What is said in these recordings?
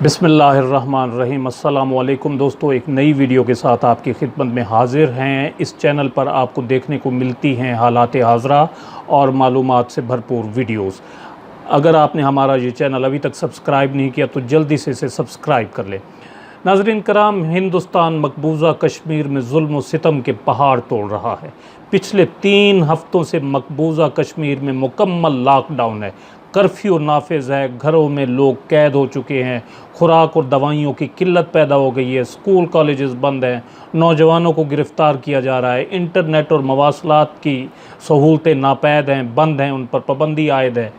बिस्मिल्लाहिर्रहमानिर्रहीम। अस्सलाम वालेकुम दोस्तों, एक नई वीडियो के साथ आपकी खिदमत में हाज़िर हैं। इस चैनल पर आपको देखने को मिलती हैं हालात हाज़रा और मालूमात से भरपूर वीडियोस। अगर आपने हमारा ये चैनल अभी तक सब्सक्राइब नहीं किया तो जल्दी से इसे सब्सक्राइब कर लें। नाज़रीन कराम, हिंदुस्तान मकबूजा कश्मीर में जुल्म व सितम के पहाड़ तोड़ रहा है। पिछले 3 हफ्तों से मकबूजा कश्मीर में मुकम्मल लॉकडाउन है। कर्फ्यू नाफिज है, घरों में लोग कैद हो चुके हैं, खुराक और दवाइयों की किल्लत पैदा हो गई है, स्कूल कॉलेजेस बंद हैं, नौजवानों को गिरफ़्तार किया जा रहा है, इंटरनेट और मवासलात की सहूलतें नापैद हैं, बंद हैं, उन पर पाबंदी आयद है।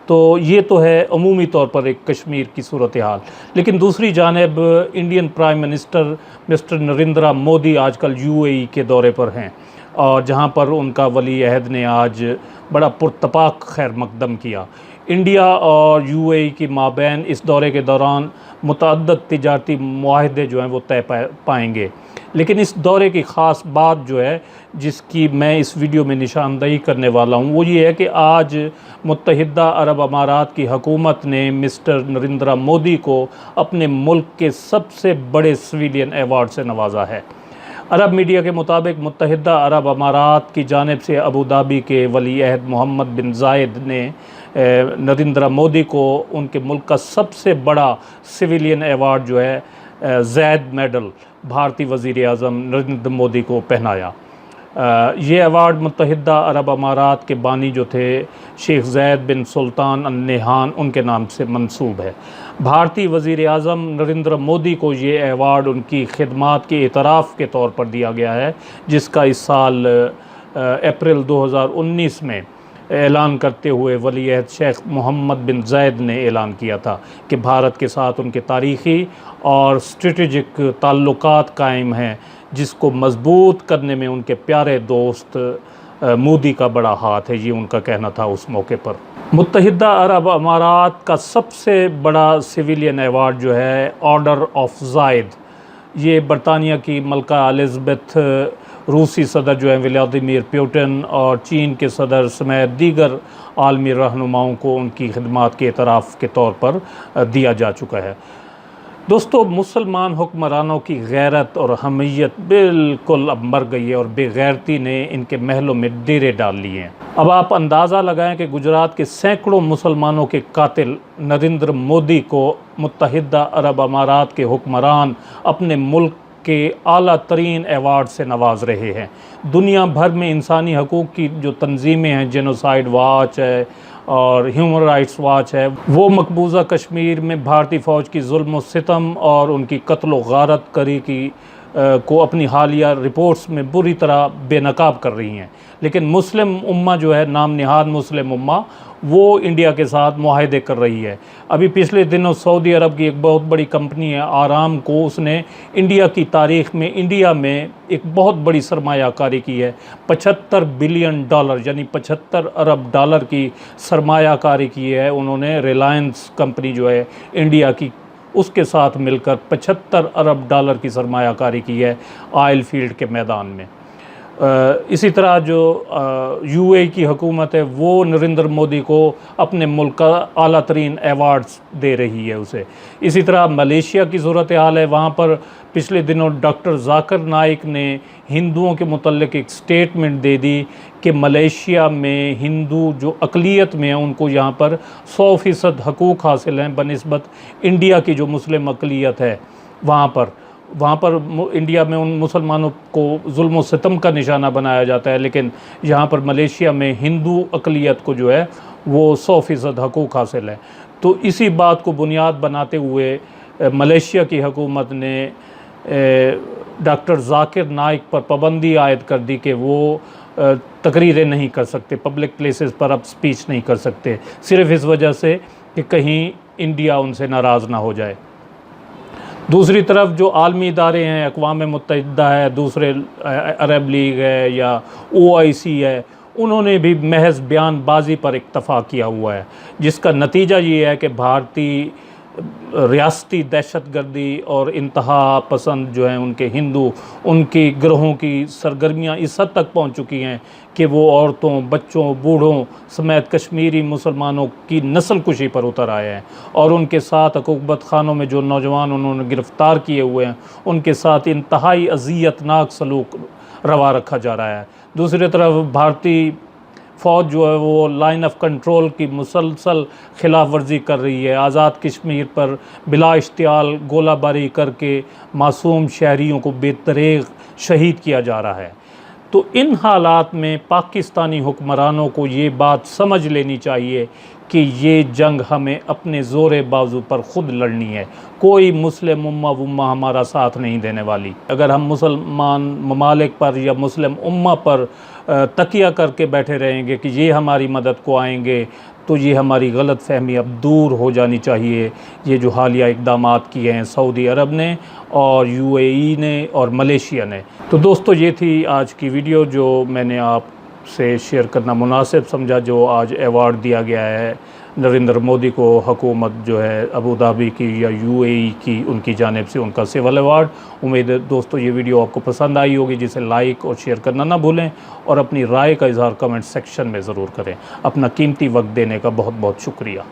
तो ये तो है अमूमी तौर पर एक कश्मीर की सूरत हाल। लेकिन दूसरी जानिब Indian prime minister mister Narendra Modi आजकल यूएई के दौरे पर हैं और जहां पर उनका वली अहद ने आज बड़ा पुरतपाक खैर मकदम किया। इंडिया और यूएई की माबैन इस दौरे के दौरान मुतअद्दद तिजारती मुआहदे जो हैं वो तय पाएंगे। लेकिन इस दौरे की ख़ास बात जो है जिसकी मैं इस वीडियो में निशानदही करने वाला हूँ वो ये है कि आज मुत्तहिदा अरब अमारात की हुकूमत ने मिस्टर नरेंद्र मोदी को अपने मुल्क के सबसे बड़े सिविलियन अवार्ड से नवाजा है। अरब मीडिया के मुताबिक मुत्तहिदा अरब अमारात की जानिब से अबू धाबी के वली अहद मोहम्मद बिन जायद ने नरेंद्र मोदी को उनके मुल्क का सबसे बड़ा सिविलियन अवार्ड जो है जैद मेडल भारतीय वज़ीर आज़म नरेंद्र मोदी को पहनाया। ये अवार्ड मुत्तहिदा अरब अमारात के बानी जो थे शेख ज़ैद बिन सुल्तान अल नहान उनके नाम से मंसूब है। भारतीय वज़ीर आज़म नरेंद्र मोदी को ये अवार्ड उनकी खिदमात के एतराफ़ के तौर पर दिया गया है, जिसका इस साल अप्रैल 2019 में ऐलान करते हुए वली अहद शेख मोहम्मद बिन ज़ैद ने ऐलान किया था कि भारत के साथ उनके तारीख़ी और स्ट्रेटजिक ताल्लुकात कायम हैं, जिसको मजबूत करने में उनके प्यारे दोस्त मोदी का बड़ा हाथ है। ये उनका कहना था उस मौके पर। मुत्तहिदा अरब अमारात का सबसे बड़ा सिविलियन अवार्ड जो है ऑर्डर ऑफ ज़ायद, ये बरतानिया की मलका एलिज़ाबेथ, रूसी सदर जो है व्लादिमीर पुतिन और चीन के सदर समेत दीगर आलमी रहनुमाओं को उनकी खिदमात के एतराफ़ के तौर पर दिया जा चुका है। दोस्तों, मुसलमान हुक्मरानों की गैरत और हमीयत बिल्कुल अब मर गई है और बेगैरती ने इनके महलों में डेरे डाल लिए हैं। अब आप अंदाज़ा लगाएं कि गुजरात के सैकड़ों मुसलमानों के कातिल नरेंद्र मोदी को मुत्तहिदा अरब अमारात के हुक्मरान अपने मुल्क के आला तरीन अवार्ड से नवाज रहे हैं। दुनिया भर में इंसानी हकूक़ की जो तंजीमें हैं, जेनोसाइड वॉच है और ह्यूमन राइट्स वॉच है, वो मकबूजा कश्मीर में भारतीय फ़ौज की जुल्म व सितम और उनकी कत्ल व गारत करी की को अपनी हालिया रिपोर्ट्स में बुरी तरह बेनकाब कर रही हैं। लेकिन मुस्लिम उम्मा जो है, नाम निहाद मुस्लिम उम्मा, वो इंडिया के साथ मुआहदे कर रही है। अभी पिछले दिनों सऊदी अरब की एक बहुत बड़ी कंपनी है आराम को, उसने इंडिया की तारीख़ में इंडिया में एक बहुत बड़ी सरमायाकारी की है। 75 बिलियन डॉलर यानी 75 अरब डॉलर की सरमायाकारी की है उन्होंने। रिलायंस कंपनी जो है इंडिया की, उसके साथ मिलकर 75 अरब डॉलर की सरमायाकारी की है ऑयल फील्ड के मैदान में। इसी तरह जो यूएई की हुकूमत है वो नरेंद्र मोदी को अपने मुल्क का आला तरीन अवार्ड्स दे रही है उसे। इसी तरह मलेशिया की सूरत हाल है, वहाँ पर पिछले दिनों डॉक्टर जाकिर नाइक ने हिंदुओं के मुतल्लिक एक स्टेटमेंट दे दी कि मलेशिया में हिंदू जो अक़लियत में हैं उनको यहाँ पर 100% हकूक़ हासिल हैं बनिस्बत इंडिया की जो मुस्लिम अक़लियत है। वहाँ पर इंडिया में उन मुसलमानों को जुल्म व सितम का निशाना बनाया जाता है, लेकिन यहाँ पर मलेशिया में हिंदू अक़लियत को जो है वो 100% हकूक़ हासिल है। तो इसी बात को बुनियाद बनाते हुए मलेशिया की हुकूमत ने डॉक्टर जाकिर नाइक पर पाबंदी आयद कर दी कि वो तकरीरें नहीं कर सकते, पब्लिक प्लेसेस पर अब स्पीच नहीं कर सकते, सिर्फ़ इस वजह से कि कहीं इंडिया उनसे नाराज़ ना हो जाए। दूसरी तरफ जो आलमी इदारे हैं, अक़वाम मुत्तहिदा है, दूसरे अरब लीग है या OIC है, उन्होंने भी महज बयानबाजी पर इक्तफ़ा किया हुआ है, जिसका नतीजा ये है कि भारतीय रियासती दहशतगर्दी और इंतहा पसंद जो हैं उनके हिंदू, उनकी ग्रोहों की सरगर्मियां इस हद तक पहुंच चुकी हैं कि वो औरतों, बच्चों, बूढ़ों समेत कश्मीरी मुसलमानों की नस्ल कुशी पर उतर आए हैं। और उनके साथ हुकूमत खानों में जो नौजवान उन्होंने गिरफ़्तार किए हुए हैं उनके साथ इंतहाई अज़ियतनाक सलूक रवा रखा जा रहा है। दूसरी तरफ भारतीय फ़ौज जो है वो लाइन ऑफ कंट्रोल की मुसलसल खिलाफ वर्जी कर रही है। आज़ाद कश्मीर पर बिला इश्तियाल गोलाबारी करके मासूम शहरियों को बेतरेग शहीद किया जा रहा है। तो इन हालात में पाकिस्तानी हुक्मरानों को ये बात समझ लेनी चाहिए कि ये जंग हमें अपने ज़ोरे बाजू पर ख़ुद लड़नी है। कोई मुस्लिम उम्मा वुम्मा हमारा साथ नहीं देने वाली। अगर हम मुसलमान ममालिक पर या मुस्लिम उम्मा पर तकिया करके बैठे रहेंगे कि ये हमारी मदद को आएंगे, तो ये हमारी गलत फहमी अब दूर हो जानी चाहिए। ये जो हालिया इक़दामात किए हैं सऊदी अरब ने और यूएई ने और मलेशिया ने। तो दोस्तों ये थी आज की वीडियो जो मैंने आपसे शेयर करना मुनासिब समझा। जो आज अवार्ड दिया गया है नरेंद्र मोदी को, हुकूमत जो है अबू धाबी की या यूएई की, उनकी जानिब से उनका सिविल अवार्ड। उम्मीद है दोस्तों ये वीडियो आपको पसंद आई होगी, जिसे लाइक और शेयर करना ना भूलें और अपनी राय का इज़हार कमेंट सेक्शन में ज़रूर करें। अपना कीमती वक्त देने का बहुत बहुत शुक्रिया।